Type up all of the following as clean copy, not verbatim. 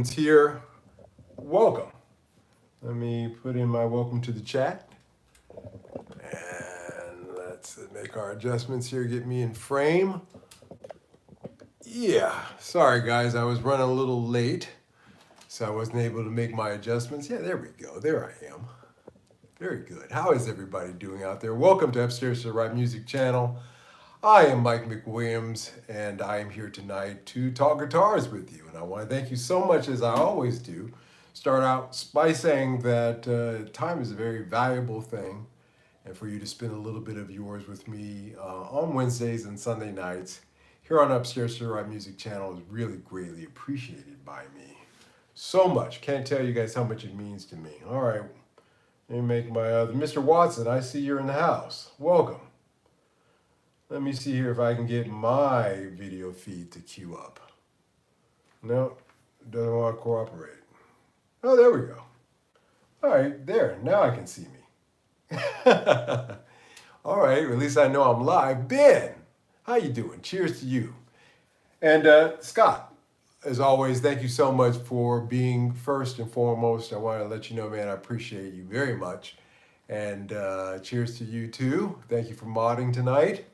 adjustments here. Welcome. Let me put in my welcome to the chat. And let's make our adjustments here, get me in frame. Yeah, sorry guys, I was running a little late, so I wasn't able to make my adjustments. Yeah, there we go, there I am. Very good. How is everybody doing out there? Welcome to Upstairs to the Right Music channel. I am Mike McWilliams, and I am here tonight to talk guitars with you. And I want to thank you so much, as I always do. Start out by saying that time is a very valuable thing, and for you to spend a little bit of yours with me on Wednesdays and Sunday nights here on Upstairs to the Right Music channel is really greatly appreciated by me. So much. Can't tell you guys how much it means to me. All right, let me make my other. Mr. Watson, I see you're in the house. Welcome. Let me see here if I can get my video feed to queue up. No, it doesn't want to cooperate. Oh, there we go. All right, there. Now I can see me. All right, at least I know I'm live. Ben, how you doing? Cheers to you. And Scott, as always, thank you so much for being first and foremost. I want to let you know, man, I appreciate you very much. And cheers to you too. Thank you for modding tonight.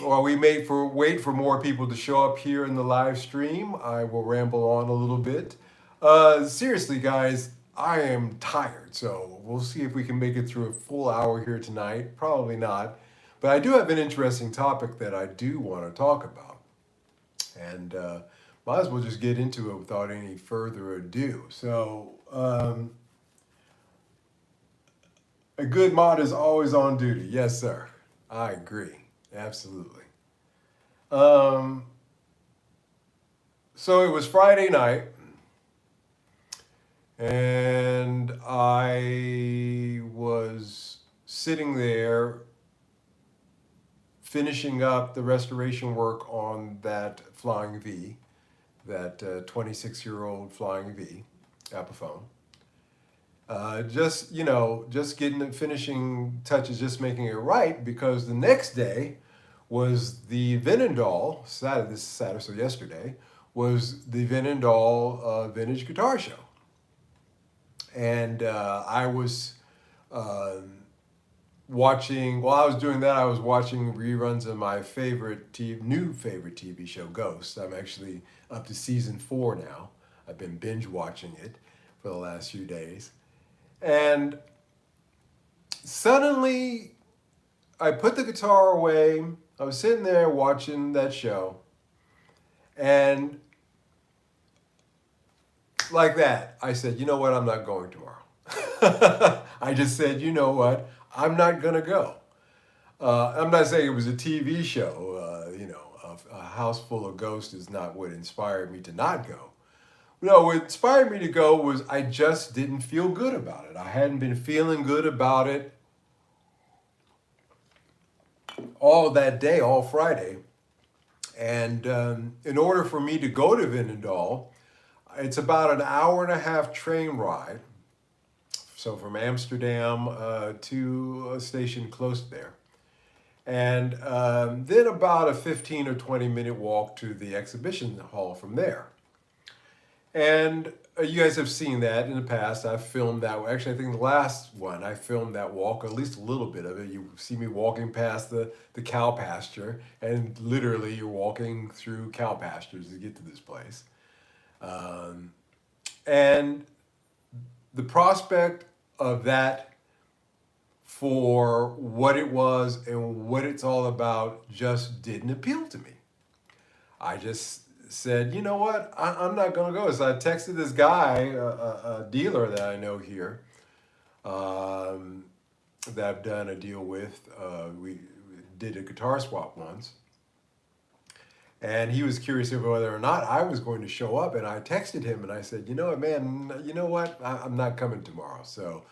While we wait for more people to show up here in the live stream, I will ramble on a little bit. Seriously, guys, I am tired, so we'll see if we can make it through a full hour here tonight. Probably not, but I do have an interesting topic that I do want to talk about, and might as well just get into it without any further ado. So, a good mod is always on duty. Yes, sir. I agree. Absolutely. So it was Friday night, and I was sitting there finishing up the restoration work on that Flying V, that 26-year-old Flying V Epiphone. Just getting the finishing touches, just making it right, because the next day was the Veenendaal, this Saturday, so yesterday, was the Veenendaal Vintage Guitar Show. And I was watching, while I was doing that, I was watching reruns of my new favorite TV show, Ghost. I'm actually up to season 4 now. I've been binge watching it for the last few days. And suddenly, I put the guitar away. I was sitting there watching that show. And like that, I said, you know what? I'm not going tomorrow. I just said, you know what? I'm not going to go. I'm not saying it was a TV show. A house full of ghosts is not what inspired me to not go. No, what inspired me to go was I just didn't feel good about it. I hadn't been feeling good about it all that day, all Friday. And in order for me to go to Veenendaal, it's about an hour and a half train ride. So from Amsterdam to a station close there. And then about a 15 or 20 minute walk to the exhibition hall from there. And you guys have seen that in the past. I've filmed that. Actually, I think the last one, I filmed that walk, or at least a little bit of it. You see me walking past the cow pasture, and literally you're walking through cow pastures to get to this place. And the prospect of that, for what it was and what it's all about, just didn't appeal to me. I just said, you know what, I'm not going to go. So I texted this guy, a dealer that I know here, that I've done a deal with. We did a guitar swap once. And he was curious of whether or not I was going to show up. And I texted him and I said, you know what, man, you know what, I'm not coming tomorrow. So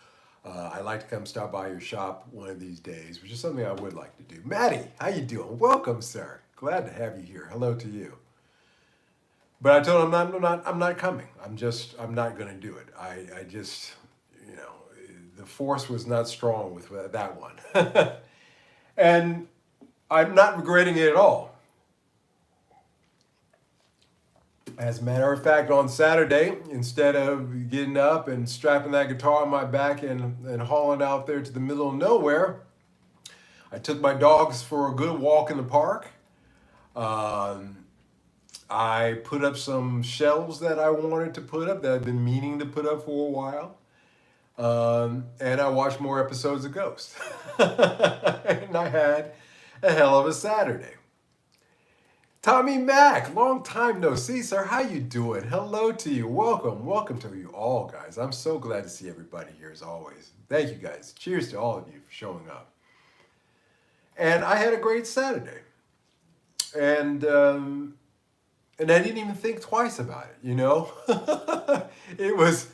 I'd like to come stop by your shop one of these days, which is something I would like to do. Maddie, how you doing? Welcome, sir. Glad to have you here. Hello to you. But I told him I'm not coming. I'm not going to do it. I just, the force was not strong with that one. And I'm not regretting it at all. As a matter of fact, on Saturday, instead of getting up and strapping that guitar on my back and hauling out there to the middle of nowhere, I took my dogs for a good walk in the park. Um, I put up some shelves that I wanted to put up that I've been meaning to put up for a while. And I watched more episodes of Ghost. And I had a hell of a Saturday. Tommy Mack, long time no see, sir. How you doing? Hello to you. Welcome to you all, guys. I'm so glad to see everybody here as always. Thank you, guys. Cheers to all of you for showing up. And I had a great Saturday, and I didn't even think twice about it. You know, it was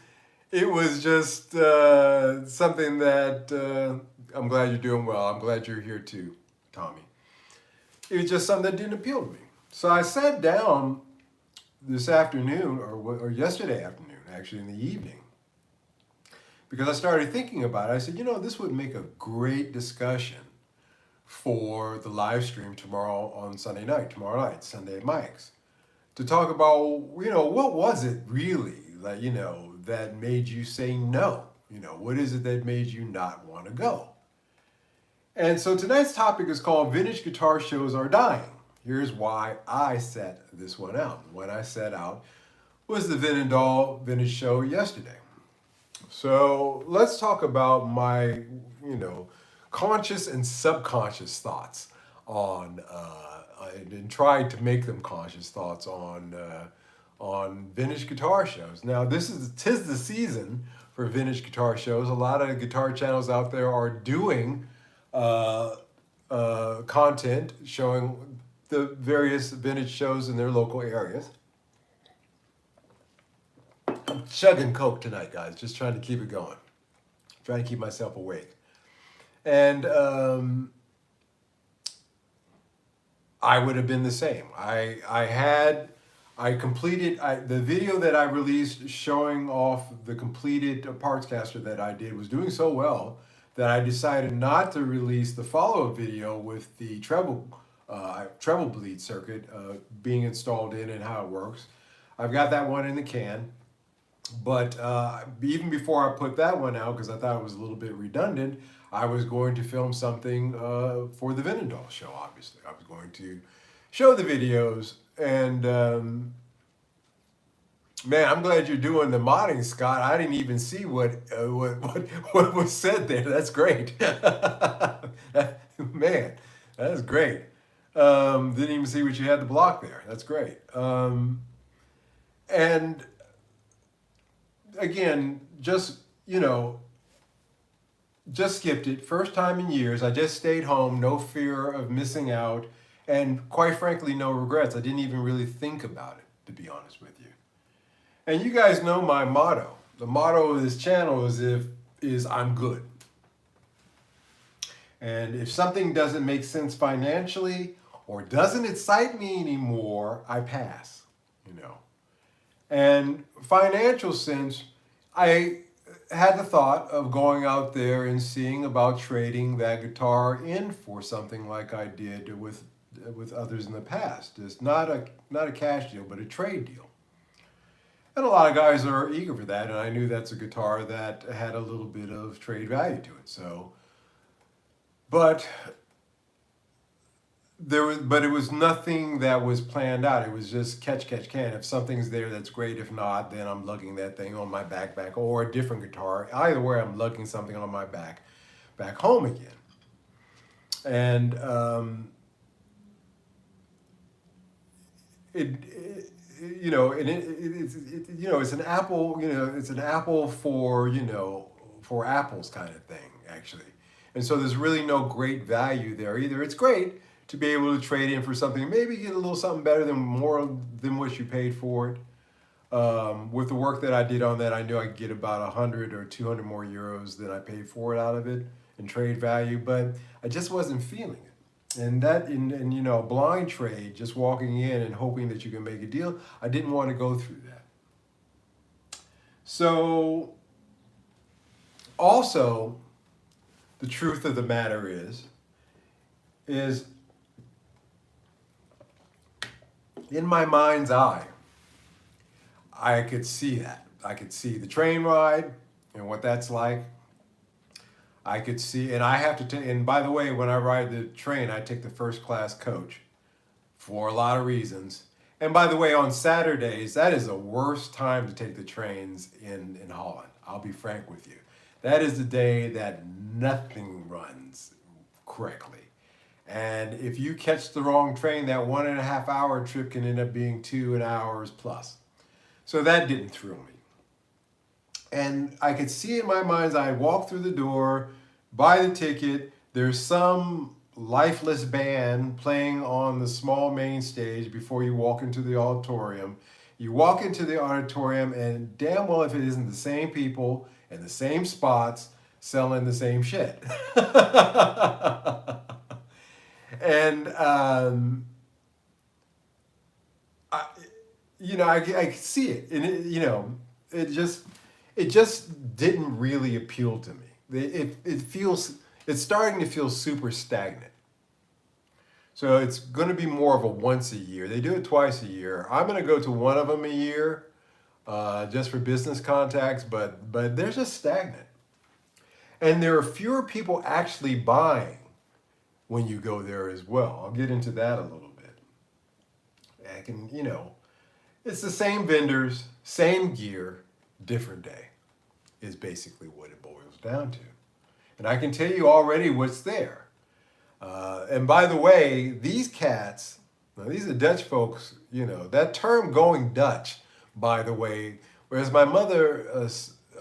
just something that I'm glad you're doing well. I'm glad you're here too, Tommy. It was just something that didn't appeal to me. So I sat down this afternoon, or yesterday afternoon, actually in the evening, because I started thinking about it. I said, you know, this would make a great discussion for the live stream tomorrow Sunday night, Sunday at Mike's, to talk about, you know, what was it really that, you know, that made you say no? You know, what is it that made you not want to go? And so tonight's topic is called Vintage Guitar Shows Are Dying. Here's why I set this one out. What I set out was the Veenendaal Vintage Show yesterday. So let's talk about my, you know, conscious and subconscious thoughts on, and tried to make them conscious thoughts on vintage guitar shows. Now, tis the season for vintage guitar shows. A lot of guitar channels out there are doing content showing the various vintage shows in their local areas. I'm chugging Coke tonight, guys, just trying to keep it going. Trying to keep myself awake. And I would have been the same. I completed the video that I released showing off the completed Partscaster that I did was doing so well that I decided not to release the follow-up video with the treble bleed circuit being installed in and how it works. I've got that one in the can, but even before I put that one out, because I thought it was a little bit redundant, I was going to film something for the Veenendaal show, obviously. I was going to show the videos, and man, I'm glad you're doing the modding, Scott. I didn't even see what was said there. That's great. Man, that is great. Didn't even see what you had to block there. That's great. And again, just, you know, just skipped it. First time in years. I just stayed home, no fear of missing out, and quite frankly, no regrets. I didn't even really think about it, to be honest with you. And you guys know my motto. The motto of this channel is I'm good. And if something doesn't make sense financially or doesn't excite me anymore, I pass, you know. And financial sense, I had the thought of going out there and seeing about trading that guitar in for something like I did with others in the past. It's not a cash deal, but a trade deal. And a lot of guys are eager for that, and I knew that's a guitar that had a little bit of trade value to it. So, but it was nothing that was planned out. It was just catch, can. If something's there, that's great. If not, then I'm lugging that thing on my backpack or a different guitar. Either way, I'm lugging something on my back home again. And you know, and you know, it's an apple. You know, it's an apple for, you know, for apples kind of thing, actually. And so there's really no great value there either. It's great to be able to trade in for something, maybe get a little something better than more than what you paid for it. With the work that I did on that, I knew I could get about 100 or 200 more euros than I paid for it out of it in trade value, but I just wasn't feeling it. And that, in you know, blind trade, just walking in and hoping that you can make a deal, I didn't want to go through that. So, also, the truth of the matter is in my mind's eye, I could see that. I could see the train ride and what that's like. I could see, and I have to take, and by the way, when I ride the train, I take the first class coach for a lot of reasons. And by the way, on Saturdays, that is the worst time to take the trains in Holland. I'll be frank with you. That is the day that nothing runs correctly. And if you catch the wrong train, that 1.5 hour trip can end up being 2 hours plus. So that didn't thrill me. And I could see in my mind's eye, walk through the door, buy the ticket, there's some lifeless band playing on the small main stage before you walk into the auditorium. You walk into the auditorium, and damn well if it isn't the same people and the same spots selling the same shit. And I, I see it, and it just didn't really appeal to me. It's starting to feel super stagnant. So it's going to be more of a once a year. They do it twice a year. I'm going to go to one of them a year, just for business contacts, but they're just stagnant. And there are fewer people actually buying when you go there as well. I'll get into that a little bit. It's the same vendors, same gear, different day is basically what it boils down to. And I can tell you already what's there. And by the way, these cats, now these are Dutch folks, that term going Dutch, by the way, whereas my mother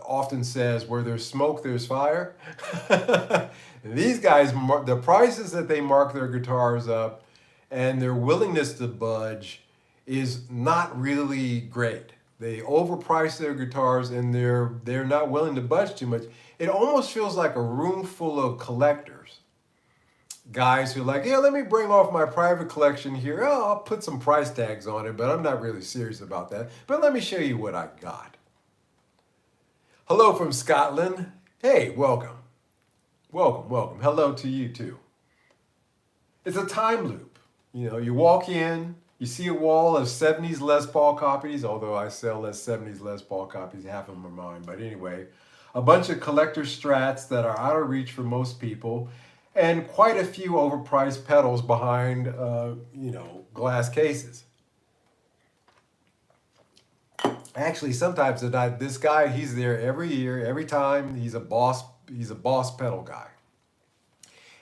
often says, where there's smoke, there's fire. And these guys, the prices that they mark their guitars up and their willingness to budge is not really great. They overprice their guitars and they're not willing to budge too much. It almost feels like a room full of collectors. Guys who are like, yeah, let me bring off my private collection here. Oh, I'll put some price tags on it, but I'm not really serious about that. But let me show you what I got. Hello from Scotland. Hey, welcome. Welcome, welcome. Hello to you too. It's a time loop. You walk in, you see a wall of 70s Les Paul copies, although I sell less 70s Les Paul copies, half of them are mine. But anyway, a bunch of collector strats that are out of reach for most people, and quite a few overpriced pedals behind, glass cases. Actually, sometimes this guy, he's there every year, every time. He's a Boss pedal guy.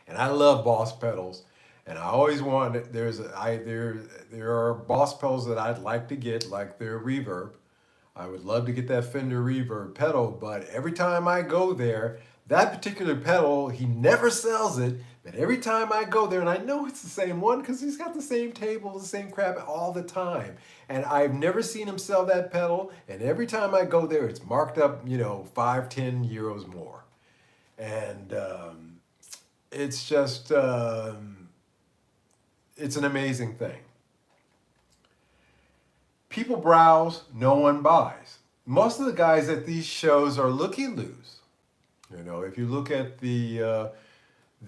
And I love Boss pedals. And I always wanted, there are Boss pedals that I'd like to get, like their Reverb. I would love to get that Fender Reverb pedal, but every time I go there, that particular pedal, he never sells it, but every time I go there, and I know it's the same one because he's got the same table, the same crap all the time. And I've never seen him sell that pedal, and every time I go there, it's marked up, 5-10 euros more. And it's just, it's an amazing thing. People browse, no one buys. Most of the guys at these shows are looky-loos. If you look at the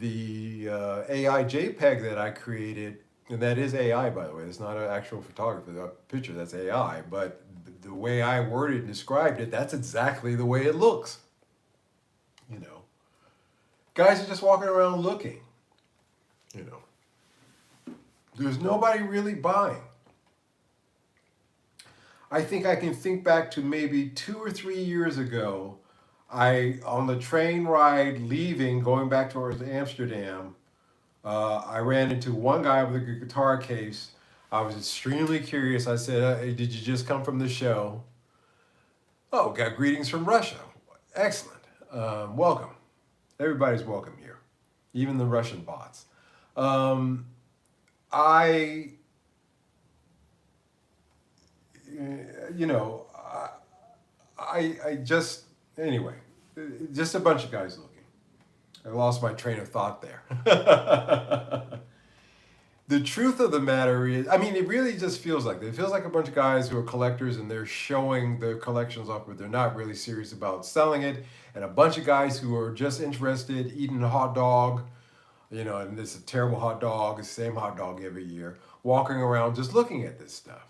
AI JPEG that I created, and that is AI, by the way, it's not an actual photography, picture, that's AI, but the way I worded and described it, that's exactly the way it looks. Guys are just walking around looking. There's nobody really buying. I think I can think back to maybe 2 or 3 years ago, on the train ride leaving, going back towards Amsterdam, I ran into one guy with a guitar case. I was extremely curious. I said, hey, did you just come from the show? Oh, got greetings from Russia. Excellent. Welcome. Everybody's welcome here, even the Russian bots. Anyway, just a bunch of guys looking. I lost my train of thought there. The truth of the matter is, it really just feels like it feels like a bunch of guys who are collectors and they're showing their collections off, but they're not really serious about selling it. And a bunch of guys who are just interested, eating a hot dog, and it's a terrible hot dog, it's the same hot dog every year, walking around just looking at this stuff.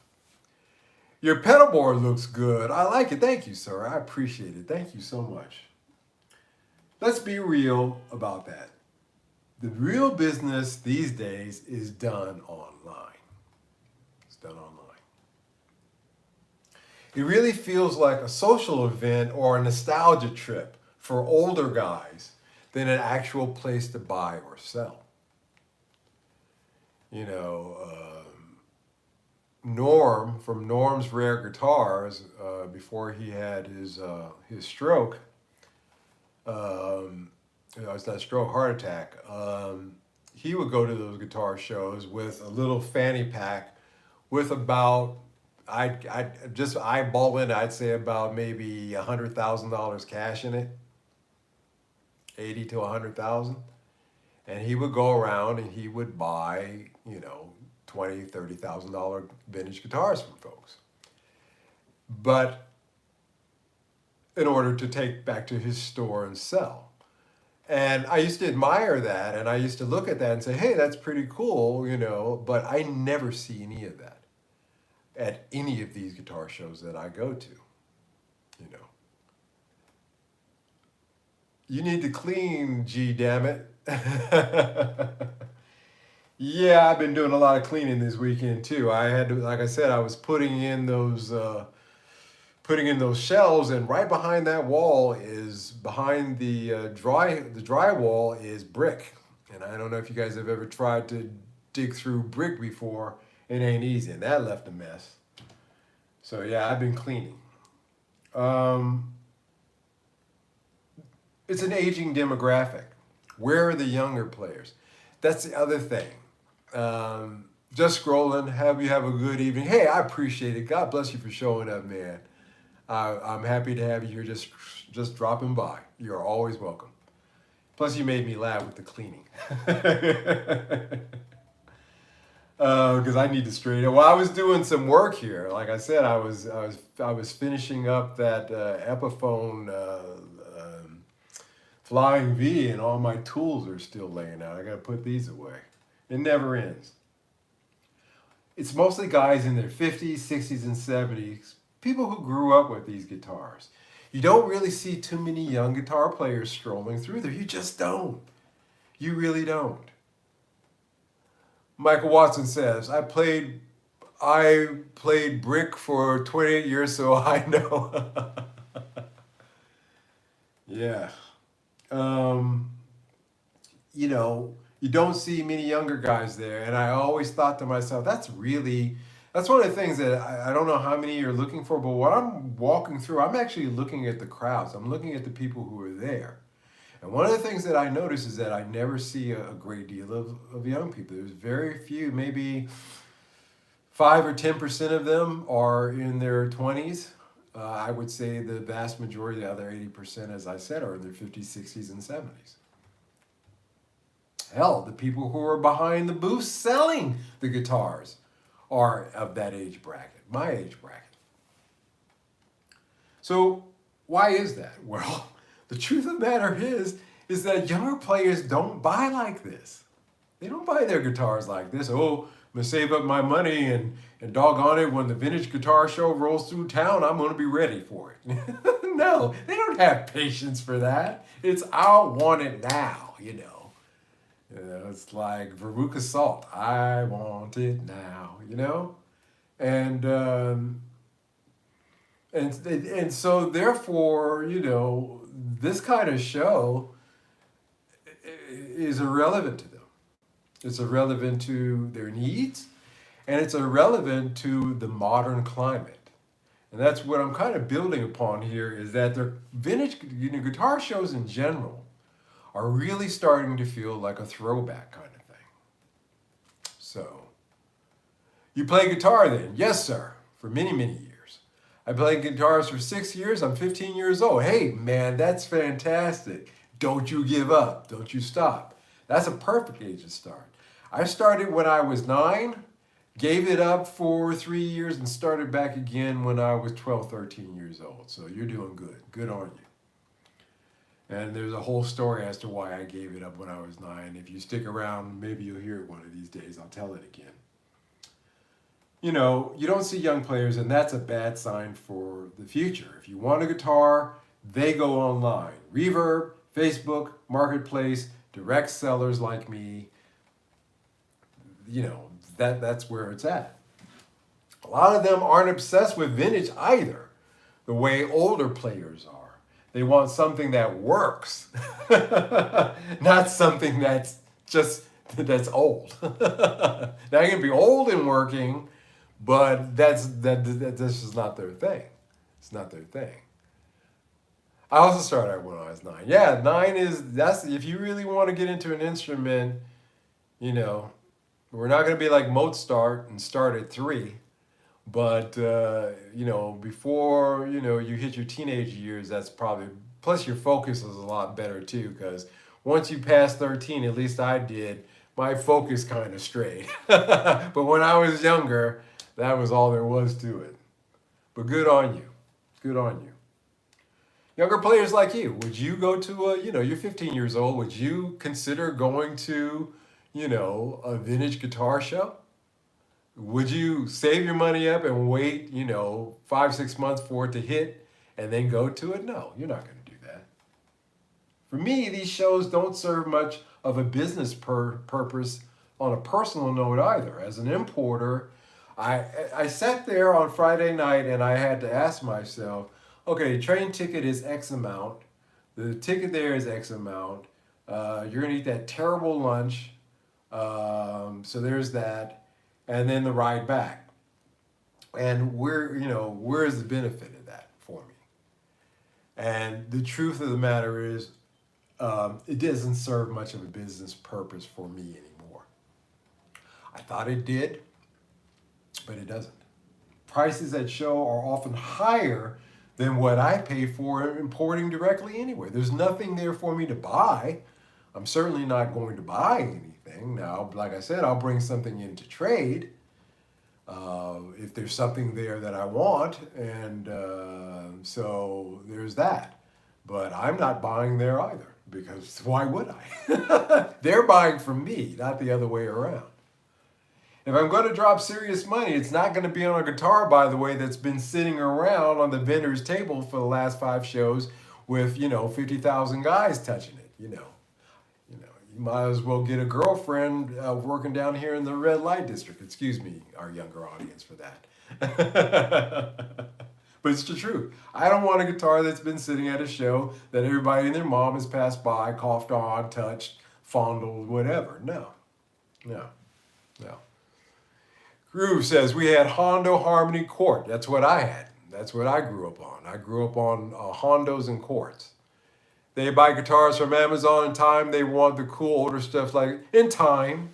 Your pedal board looks good. I like it. Thank you, sir. I appreciate it. Thank you so much. Let's be real about that. The real business these days is done online. It's done online. It really feels like a social event or a nostalgia trip for older guys than an actual place to buy or sell. You know, Norm from Norm's Rare Guitars, before he had his stroke, it's not stroke, heart attack. He would go to those guitar shows with a little fanny pack with about, I just eyeball it, I'd say about maybe $100,000 cash in it, 80 to 100,000. And he would go around and he would buy, $20,000, $30,000 vintage guitars from folks. But in order to take back to his store and sell. And I used to admire that, and I used to look at that and say, hey, that's pretty cool, but I never see any of that at any of these guitar shows that I go to. You need to clean, G, damn it. Yeah, I've been doing a lot of cleaning this weekend too. I had to, like I said, I was putting in those shelves, and right behind that wall is behind the drywall is brick. And I don't know if you guys have ever tried to dig through brick before. It ain't easy, and that left a mess. So yeah, I've been cleaning. It's an aging demographic. Where are the younger players? That's the other thing. Just scrolling. Have you have a good evening? Hey, I appreciate it. God bless you for showing up, man. I'm happy to have you here. Just dropping by. You're always welcome. Plus, you made me laugh with the cleaning. Because I need to straighten up. Well, I was doing some work here. Like I said, I was finishing up that Epiphone Flying V, and all my tools are still laying out. I got to put these away. It never ends. It's mostly guys in their 50s, 60s, and 70s, people who grew up with these guitars. You don't really see too many young guitar players strolling through there. You just don't. You really don't. Michael Watson says, I played brick for 28 years, so I know. Yeah. You don't see many younger guys there. And I always thought to myself, that's one of the things that I don't know how many you're looking for, but when I'm walking through, I'm actually looking at the crowds. I'm looking at the people who are there. And one of the things that I notice is that I never see a great deal of young people. There's very few, maybe 5 or 10% of them are in their 20s. I would say the vast majority, the other 80%, as I said, are in their 50s, 60s, and 70s. Hell, the people who are behind the booth selling the guitars are of that age bracket, my age bracket. So why is that? Well, the truth of the matter is that younger players don't buy like this. They don't buy their guitars like this. Oh, I'm going to save up my money and doggone it, when the vintage guitar show rolls through town, I'm going to be ready for it. No, they don't have patience for that. It's, I want it now, It's like Veruca Salt. I want it now, And so therefore, this kind of show is irrelevant to them. It's irrelevant to their needs, and it's irrelevant to the modern climate. And that's what I'm kind of building upon here, is that the vintage guitar shows in general are really starting to feel like a throwback kind of thing. So, you play guitar then? Yes, sir, for many, many years. I played guitars for 6 years. I'm 15 years old. Hey, man, that's fantastic. Don't you give up. Don't you stop. That's a perfect age to start. I started when I was 9, gave it up for 3 years, and started back again when I was 12, 13 years old. So you're doing good. Good on you. And there's a whole story as to why I gave it up when I was 9. If you stick around, maybe you'll hear it one of these days. I'll tell it again. you know, you don't see young players, and that's a bad sign for the future. If you want a guitar, they go online. Reverb, Facebook, Marketplace, direct sellers like me, you know, that's where it's at. A lot of them aren't obsessed with vintage either, the way older players are. They want something that works, not something that's old. Now it can be old and working, but that's just not their thing. It's not their thing. I also started out when I was 9. Yeah, 9 that's if you really want to get into an instrument, you know, we're not going to be like Mozart and start at 3. But you know, before you know you hit your teenage years, that's probably plus your focus is a lot better too. Because once you pass 13, at least I did, my focus kind of strayed. But when I was younger, that was all there was to it. But good on you, good on you. Younger players like you, would you go to a, you know, you're 15 years old, would you consider going to, you know, a vintage guitar show? Would you save your money up and wait, you know, 5, 6 months for it to hit and then go to it? No, you're not going to do that. For me, these shows don't serve much of a business purpose on a personal note either. As an importer, I sat there on Friday night and I had to ask myself, okay, the train ticket is X amount. The ticket there is X amount. You're going to eat that terrible lunch. So there's that. And then the ride back. And where's the benefit of that for me? And the truth of the matter is, it doesn't serve much of a business purpose for me anymore. I thought it did, but it doesn't. Prices at show are often higher than what I pay for importing directly anywhere. There's nothing there for me to buy. I'm certainly not going to buy anything. Now, like I said, I'll bring something in to trade if there's something there that I want, and so there's that. But I'm not buying there either, because why would I? They're buying from me, not the other way around. If I'm going to drop serious money, it's not going to be on a guitar, by the way, that's been sitting around on the vendor's table for the last 5 shows with, 50,000 guys touching it, You might as well get a girlfriend working down here in the red light district. Excuse me, our younger audience for that. But it's the truth. I don't want a guitar that's been sitting at a show that everybody and their mom has passed by, coughed on, touched, fondled, whatever. No. Groove says, we had Hondo Harmony Court. That's what I had. That's what I grew up on. I grew up on Hondos and Courts. They buy guitars from Amazon in time. They want the cool older stuff like in time,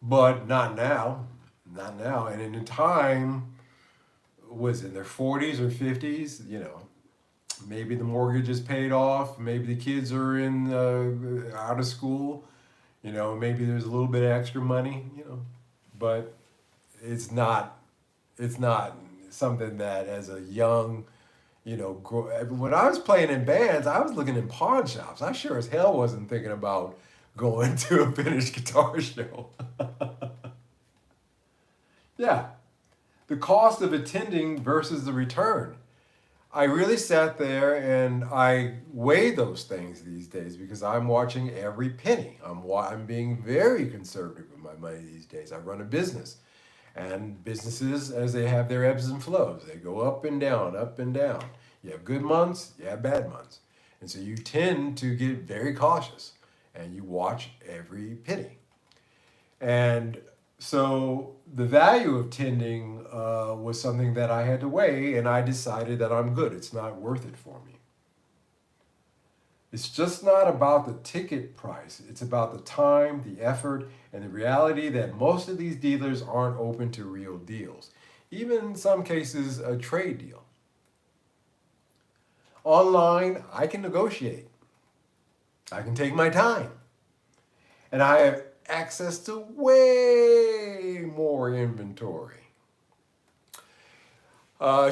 but not now. Not now. And in time, was in their 40s or 50s, maybe the mortgage is paid off. Maybe the kids are out of school. Maybe there's a little bit of extra money, but it's not something that as a young, when I was playing in bands, I was looking in pawn shops. I sure as hell wasn't thinking about going to a vintage guitar show. Yeah, the cost of attending versus the return. I really sat there and I weigh those things these days because I'm watching every penny. I'm being very conservative with my money these days. I run a business. And businesses, as they have their ebbs and flows, they go up and down, up and down. You have good months, you have bad months. And so you tend to get very cautious and you watch every penny. And so the value of tending was something that I had to weigh, and I decided that I'm good. It's not worth it for me. It's just not about the ticket price. It's about the time, the effort, and the reality that most of these dealers aren't open to real deals. Even in some cases, a trade deal. Online, I can negotiate. I can take my time. And I have access to way more inventory.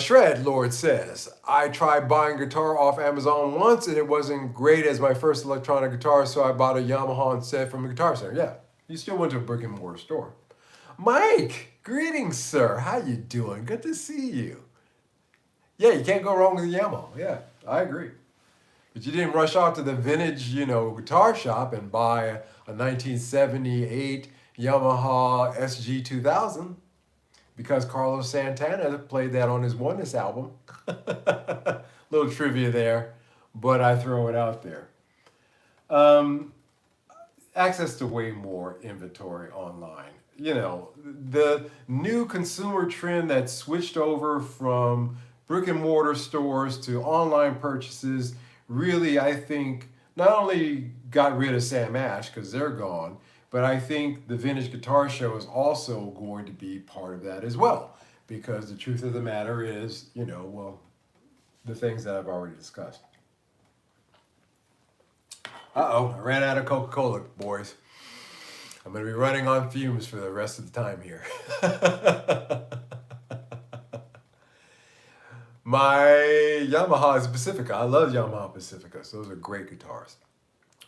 Shred Lord says, I tried buying guitar off Amazon once and it wasn't great as my first electronic guitar, so I bought a Yamaha instead from a Guitar Center. Yeah, you still went to a brick and mortar store. Mike, Greetings, sir. How you doing? Good to see you. Yeah, you can't go wrong with a Yamaha. Yeah, I agree. But you didn't rush out to the vintage, guitar shop and buy a 1978 Yamaha SG 2000 because Carlos Santana played that on his Oneness album. Little trivia there, but I throw it out there. Access to way more inventory online. The new consumer trend that switched over from brick and mortar stores to online purchases really, I think, not only got rid of Sam Ash because they're gone, but I think the Vintage Guitar Show is also going to be part of that as well. Because the truth of the matter is, the things that I've already discussed. Uh-oh, I ran out of Coca-Cola, boys. I'm going to be running on fumes for the rest of the time here. My Yamaha is Pacifica. I love Yamaha Pacificas. Those are great guitars.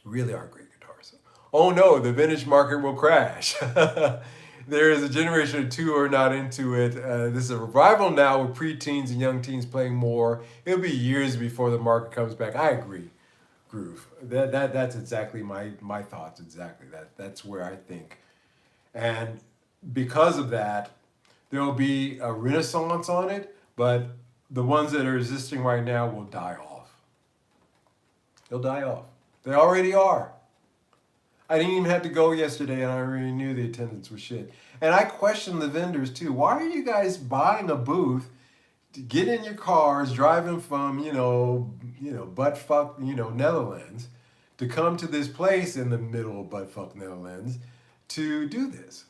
Really are great guitars. Oh no, the vintage market will crash. There is a generation of two who are not into it. This is a revival now with preteens and young teens playing more. It'll be years before the market comes back. I agree. Groove. That's exactly my thoughts. Exactly that's where I think, and because of that, there will be a renaissance on it. But the ones that are existing right now will die off. They'll die off. They already are. I didn't even have to go yesterday, and I already knew the attendance was shit. And I questioned the vendors too. Why are you guys buying a booth? Get in your cars, driving from, buttfuck, Netherlands, to come to this place in the middle of buttfuck Netherlands to do this,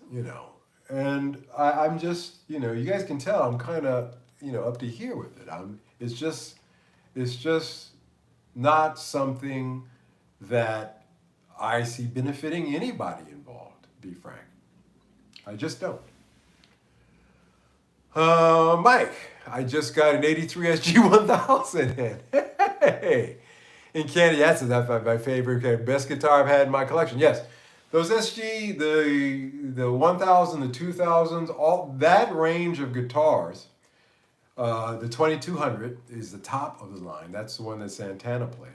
And I'm just, you guys can tell I'm kind of, up to here with it. It's just not something that I see benefiting anybody involved, to be frank. I just don't. Mike, I just got an 83 SG 1000 in. Hey! In Canada, that's my favorite, best guitar I've had in my collection. Yes, those SG, the 1000, the 2000s, all that range of guitars, the 2200 is the top of the line. That's the one that Santana played.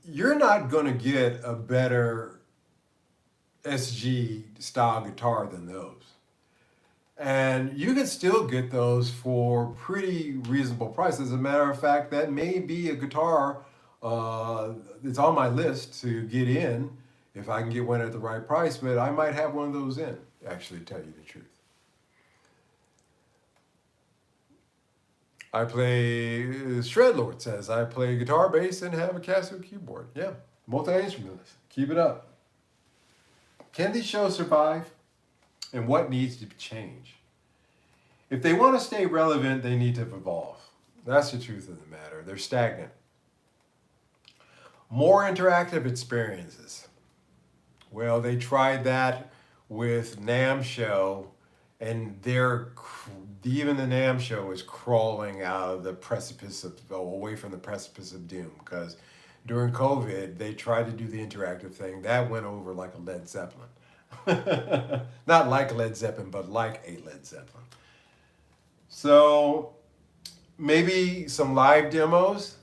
You're not going to get a better SG style guitar than those. And you can still get those for pretty reasonable price. As a matter of fact, that may be a guitar that's on my list to get in if I can get one at the right price, but I might have one of those in, actually, to tell you the truth. I play, Shredlord says, I play guitar, bass, and have a Casio keyboard. Yeah, multi-instrumentalist. Keep it up. Can these shows survive? And what needs to change? If they want to stay relevant, they need to evolve. That's the truth of the matter. They're stagnant. More interactive experiences. Well, they tried that with NAMM Show, and even the NAMM Show is crawling out of the precipice away from the precipice of doom, because during COVID, they tried to do the interactive thing. That went over like a Led Zeppelin. Not like Led Zeppelin, but like a Led Zeppelin. So maybe some live demos,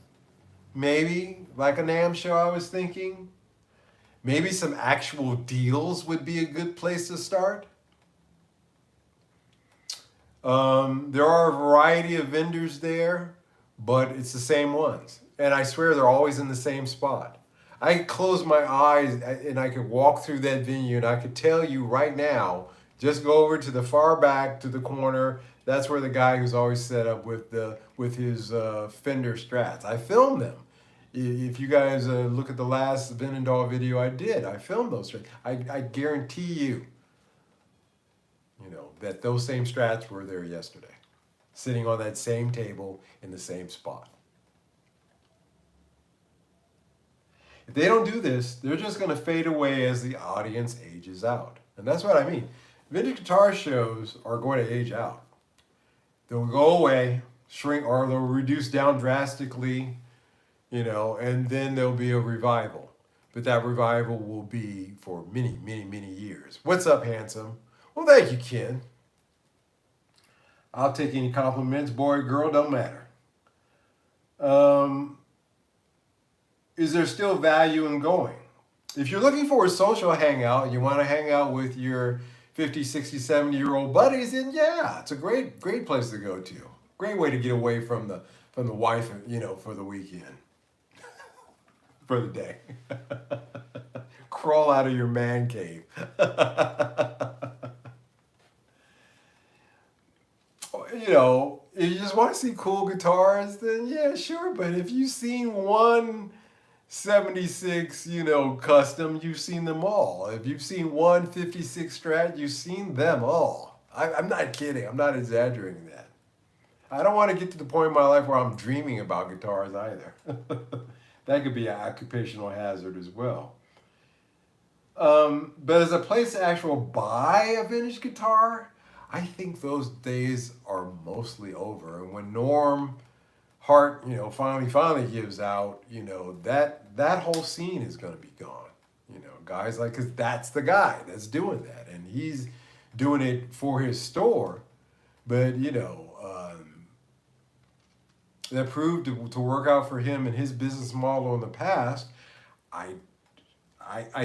maybe like a NAMM Show I was thinking. Maybe some actual deals would be a good place to start. There are a variety of vendors there, but it's the same ones. And I swear they're always in the same spot. I could close my eyes and I could walk through that venue and I could tell you right now, just go over to the far back to the corner. That's where the guy who's always set up with his Fender Strats. I filmed them. If you guys look at the last Veenendaal video I did, I filmed those Strats. I guarantee you, that those same Strats were there yesterday, sitting on that same table in the same spot. If they don't do this, they're just going to fade away as the audience ages out. And that's what I mean. Vintage guitar shows are going to age out. They'll go away, shrink, or they'll reduce down drastically, and then there'll be a revival. but that revival will be for many, many, many years. What's up, handsome? Well, thank you, Ken. I'll take any compliments, boy, girl, don't matter. Is there still value in going? If you're looking for a social hangout and you want to hang out with your 50, 60, 70-year-old buddies, then yeah, it's a great place to go to. Great way to get away from the wife, for the weekend, for the day. Crawl out of your man cave. If you just want to see cool guitars, then yeah, sure. But if you've seen one 76, custom, you've seen them all. If you've seen one 56 Strat, you've seen them all. I'm not kidding. I'm not exaggerating that. I don't want to get to the point in my life where I'm dreaming about guitars either. That could be an occupational hazard as well. But as a place to actually buy a vintage guitar, I think those days are mostly over. And when Norm Hart, finally gives out, that whole scene is going to be gone. Guys like, because that's the guy that's doing that, and he's doing it for his store. But that proved to work out for him and his business model in the past. I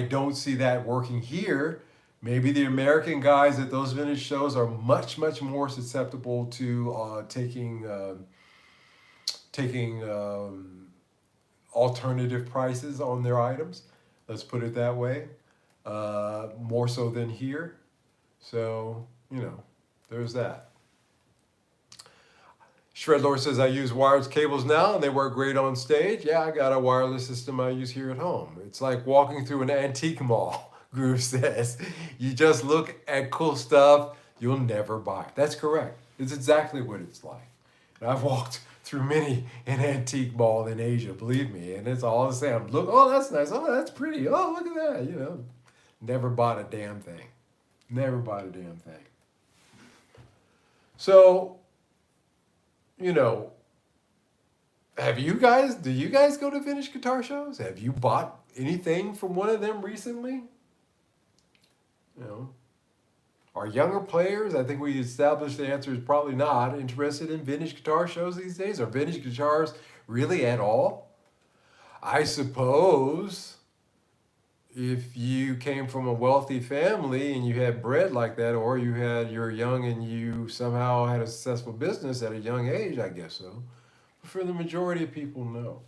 don't see that working here. Maybe the American guys at those vintage shows are much, much more susceptible to taking alternative prices on their items. Let's put it that way. More so than here. So, there's that. Shredlord says, I use wireless cables now and they work great on stage. Yeah, I got a wireless system I use here at home. It's like walking through an antique mall, Groove says. You just look at cool stuff you'll never buy. That's correct. It's exactly what it's like. And I've walked through many an antique mall in Asia, believe me, and it's all the same. Look, oh, that's nice. Oh, that's pretty. Oh, look at that. Never bought a damn thing. Never bought a damn thing. So, do you guys go to vintage guitar shows? Have you bought anything from one of them recently? Are younger players, I think we established the answer is probably not, interested in vintage guitar shows these days? Are vintage guitars really at all? I suppose if you came from a wealthy family and you had bread like that, or you're young and you somehow had a successful business at a young age, I guess so. But for the majority of people, no.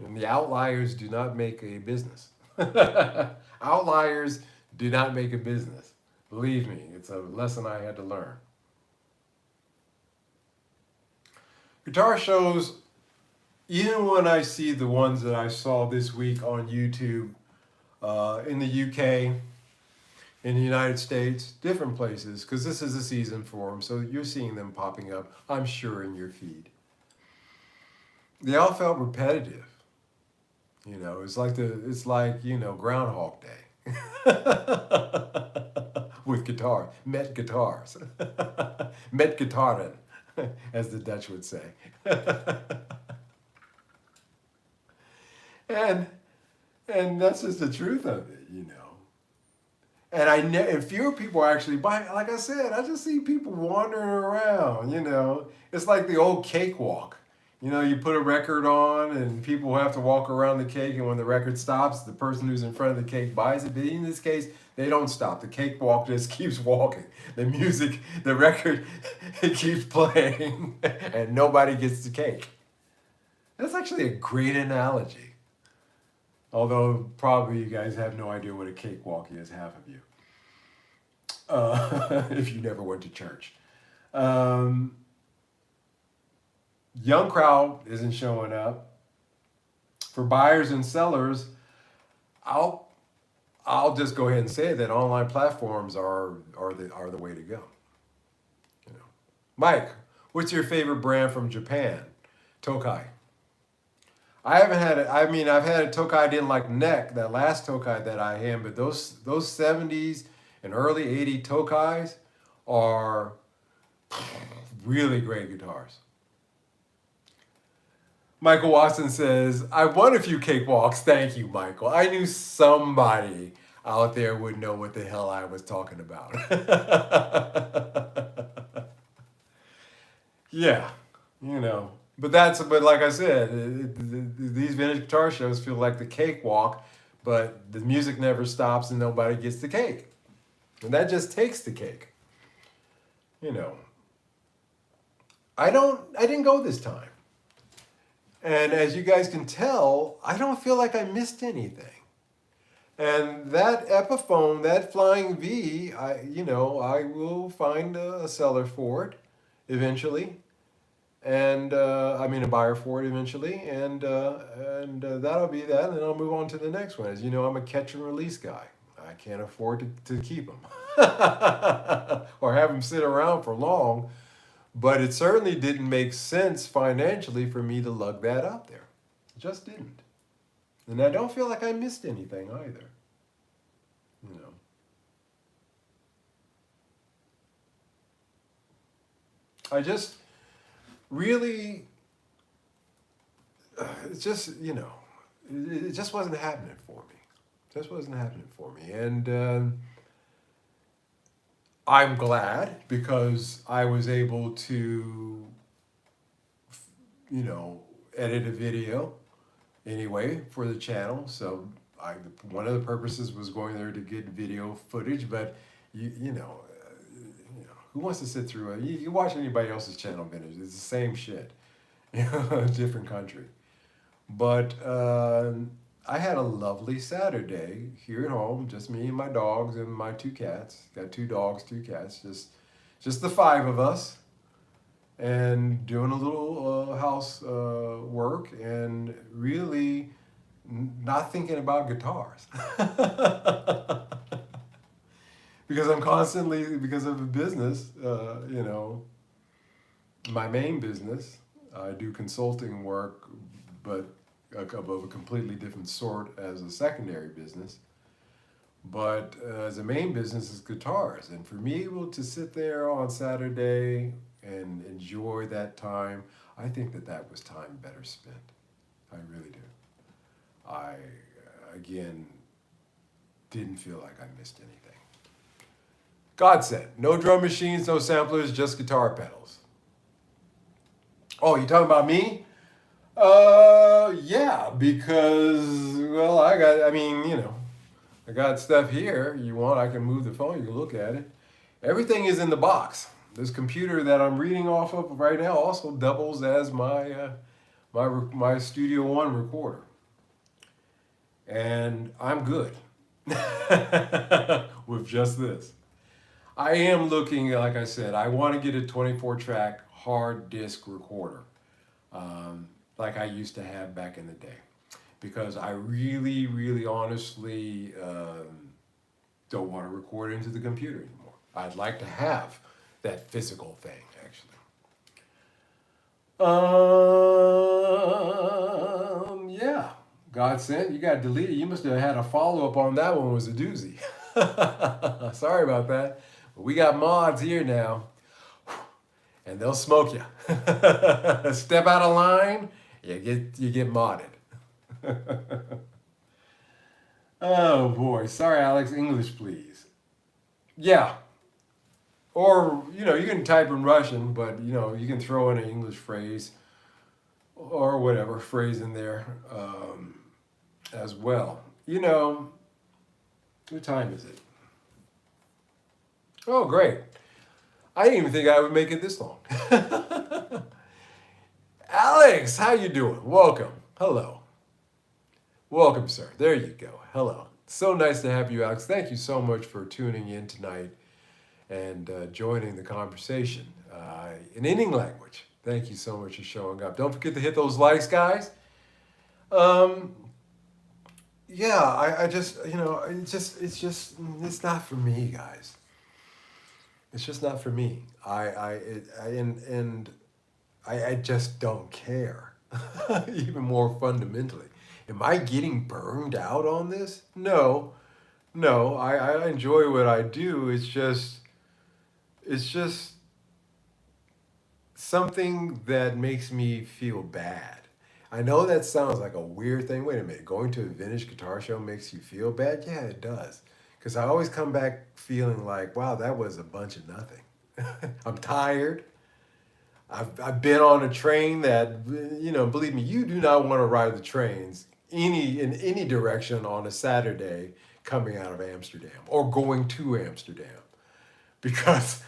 And the outliers do not make a business. Outliers do not make a business. Believe me, it's a lesson I had to learn. Guitar shows, even when I see the ones that I saw this week on YouTube, in the UK, in the United States, different places, because this is a season for them, so you're seeing them popping up, I'm sure, in your feed. They all felt repetitive. It's like Groundhog Day. With guitar, Met guitars. Met Gitarren, as the Dutch would say. And that's just the truth of it, And fewer people are actually buying. Like I said, I just see people wandering around, It's like the old cakewalk. You put a record on and people have to walk around the cake, and when the record stops, the person who's in front of the cake buys it. But in this case, they don't stop. The cakewalk just keeps walking. The music, the record, it keeps playing, and nobody gets the cake. That's actually a great analogy. Although probably you guys have no idea what a cakewalk is, half of you. If you never went to church. Young crowd isn't showing up. For buyers and sellers, I'll just go ahead and say that online platforms are the way to go. Mike, what's your favorite brand from Japan? Tokai. I've had a Tokai I didn't like neck, that last Tokai that I had, but those 70s and early 80s Tokais are really great guitars. Michael Watson says, I won a few cakewalks. Thank you, Michael. I knew somebody out there would know what the hell I was talking about. Yeah, you know. But like I said, these vintage guitar shows feel like the cakewalk, but the music never stops and nobody gets the cake. And that just takes the cake. You know. I didn't go this time. And as you guys can tell, I don't feel like I missed anything. And that Epiphone, that Flying V, I will find a seller for it eventually, and I mean a buyer for it eventually, and that'll be that, and then I'll move on to the next one. As you know, I'm a catch and release guy. I can't afford to keep them or have them sit around for long, but it certainly didn't make sense financially for me to lug that out there. It just didn't. And I don't feel like I missed anything either. You know. I just really, it's just, it just wasn't happening for me. Just wasn't happening for me. And I'm glad because I was able to, edit a video anyway for the channel. So one of the purposes was going there to get video footage, but who wants to sit through it? You watch anybody else's channel vintage, it's the same shit, different country. But I had a lovely Saturday here at home, just me and my dogs and my two cats. Got two dogs, two cats, just the five of us, and doing a little house work and really not thinking about guitars. Because I'm constantly, because of the business, my main business, I do consulting work, but of a completely different sort as a secondary business. But as a main business is guitars. And for me to sit there on Saturday and enjoy that time, I think that was time better spent. I really do. I, again, didn't feel like I missed anything. God said, no drum machines, no samplers, just guitar pedals. Oh, you talking about me? Yeah, because, well, I got stuff here. You want, I can move the phone, you can look at it. Everything is in the box. This computer that I'm reading off of right now also doubles as my Studio One recorder. And I'm good with just this. I am looking, like I said, I want to get a 24-track hard disk recorder, like I used to have back in the day, because I really, really honestly don't want to record into the computer anymore. I'd like to have that physical thing, actually. Yeah, God sent, you got deleted. You must have had a follow-up on that one, was a doozy. Sorry about that. But we got mods here now, and they'll smoke you. Step out of line, you get modded. Oh boy, sorry Alex, English please. Yeah, or you can type in Russian, but you can throw in an English phrase or whatever phrase in there as well. What time is it? Oh, great. I didn't even think I would make it this long. Alex, how you doing? Welcome. Hello. Welcome, sir. There you go. Hello. So nice to have you, Alex. Thank you so much for tuning in tonight and joining the conversation in any language. Thank you so much for showing up. Don't forget to hit those likes, guys. Yeah, I just, it's not for me, guys. It's just not for me. I just don't care. Even more fundamentally, am I getting burned out on this? No. I enjoy what I do. It's just something that makes me feel bad. I know that sounds like a weird thing. Wait a minute, going to a vintage guitar show makes you feel bad? Yeah, it does. Because I always come back feeling like, wow, that was a bunch of nothing. I'm tired. I've been on a train that, believe me, you do not want to ride the trains in any direction on a Saturday coming out of Amsterdam or going to Amsterdam because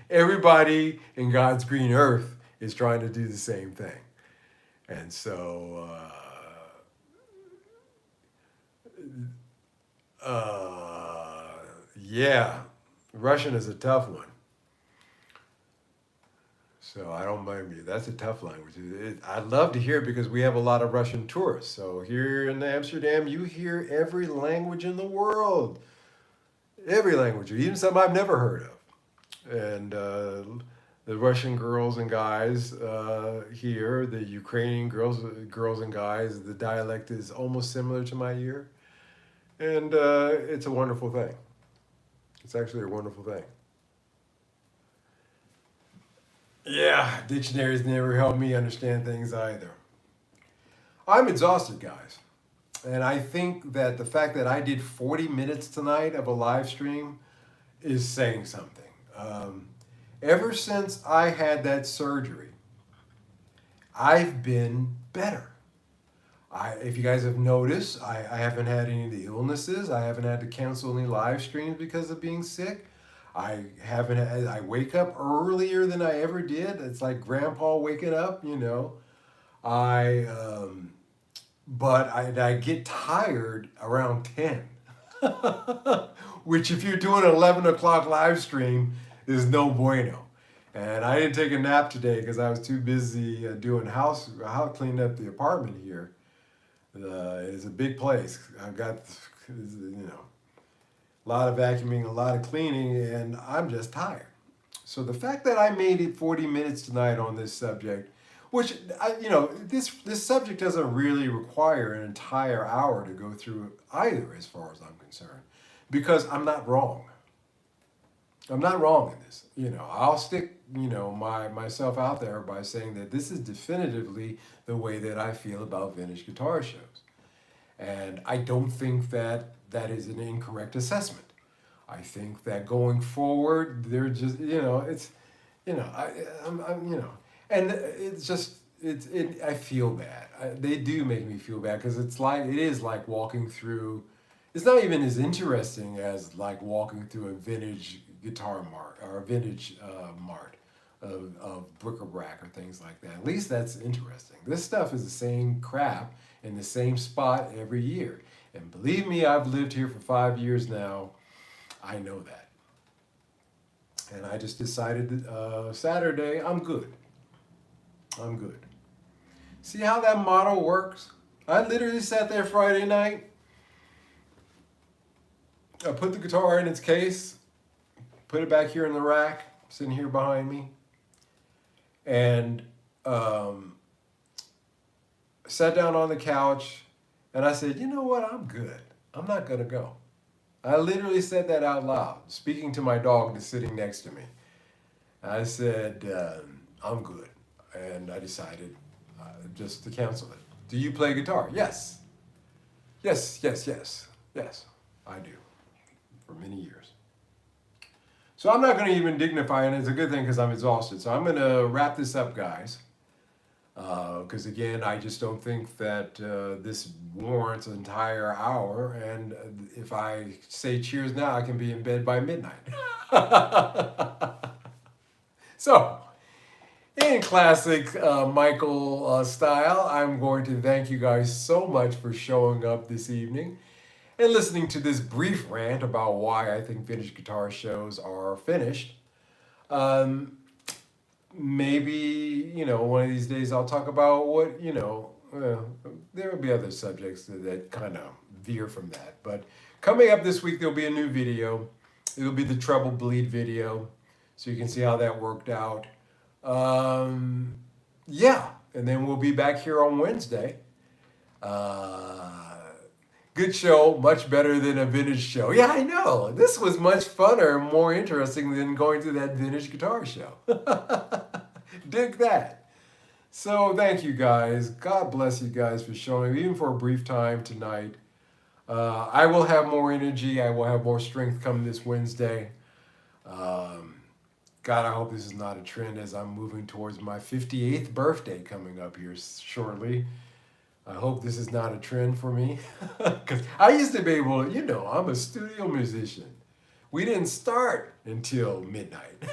everybody in God's green earth is trying to do the same thing. And so, yeah, Russian is a tough one. So I don't blame you. That's a tough language. I'd love to hear it because we have a lot of Russian tourists. So here in Amsterdam, you hear every language in the world. Every language, even some I've never heard of. And the Russian girls and guys here, the Ukrainian girls and guys, the dialect is almost similar to my ear. And it's a wonderful thing. It's actually a wonderful thing. Yeah, dictionaries never help me understand things either. I'm exhausted, guys. And I think that the fact that I did 40 minutes tonight of a live stream is saying something. Ever since I had that surgery, I've been better. If you guys have noticed, I haven't had any of the illnesses. I haven't had to cancel any live streams because of being sick. I wake up earlier than I ever did. It's like grandpa waking up, But I get tired around 10, which if you're doing an 11 o'clock live stream is no bueno. And I didn't take a nap today because I was too busy doing house cleaning up the apartment here. It's a big place. I've got, a lot of vacuuming, a lot of cleaning, and I'm just tired. So the fact that I made it 40 minutes tonight on this subject, which this subject doesn't really require an entire hour to go through either, as far as I'm concerned, because I'm not wrong. I'm not wrong in this. I'll stick myself out there by saying that this is definitively the way that I feel about vintage guitar shows. And I don't think that is an incorrect assessment. I think that going forward, they're just, and it's just, I feel bad. They do make me feel bad because it is like walking through, it's not even as interesting as like walking through a vintage guitar mart or a vintage mart of bric-a-brac or things like that. At least that's interesting. This stuff is the same crap in the same spot every year. And believe me, I've lived here for 5 years now. I know that. And I just decided that Saturday, I'm good. I'm good. See how that model works? I literally sat there Friday night. I put the guitar in its case, put it back here in the rack, sitting here behind me, and sat down on the couch, and I said, you know what, I'm good. I'm not going to go. I literally said that out loud, speaking to my dog that's sitting next to me. I said, I'm good. And I decided just to cancel it. Do you play guitar? Yes. Yes, I do. For many years. So I'm not going to even dignify, and it's a good thing because I'm exhausted. So I'm going to wrap this up, guys. Because again, I just don't think that this warrants an entire hour. And if I say cheers now, I can be in bed by midnight. So, in classic Michael style, I'm going to thank you guys so much for showing up this evening and listening to this brief rant about why I think vintage guitar shows are finished. Maybe, one of these days I'll talk about what, there will be other subjects that kind of veer from that. But coming up this week, there'll be a new video. It'll be the treble bleed video, so you can see how that worked out. Yeah, and then we'll be back here on Wednesday. Good show, much better than a vintage show. Yeah, I know. This was much funner and more interesting than going to that vintage guitar show. Dig that. So thank you guys. God bless you guys for showing, even for a brief time tonight. I will have more energy. I will have more strength come this Wednesday. Um, God, I hope this is not a trend as I'm moving towards my 58th birthday coming up here shortly. I hope this is not a trend for me. Because I used to be able to, I'm a studio musician. We didn't start until midnight.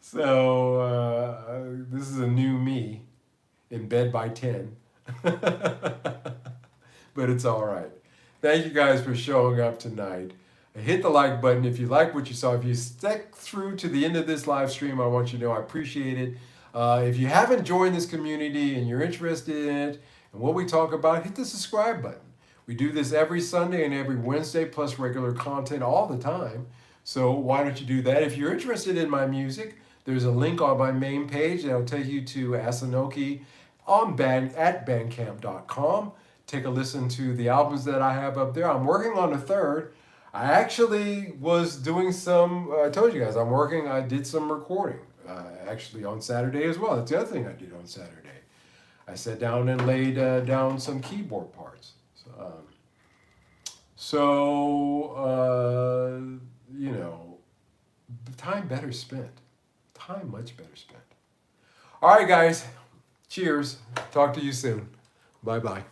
So this is a new me in bed by 10. But it's all right. Thank you guys for showing up tonight. Hit the like button if you like what you saw. If you stuck through to the end of this live stream, I want you to know I appreciate it. If you haven't joined this community and you're interested in it and what we talk about, hit the subscribe button. We do this every Sunday and every Wednesday, plus regular content all the time. So why don't you do that? If you're interested in my music, there's a link on my main page that'll take you to Asanoki at bandcamp.com. Take a listen to the albums that I have up there. I'm working on a third. I actually was doing I told you guys, I did some recording, actually on Saturday as well. That's the other thing I did on Saturday. I sat down and laid down some keyboard parts. Time better spent. Time much better spent. All right, guys. Cheers. Talk to you soon. Bye-bye.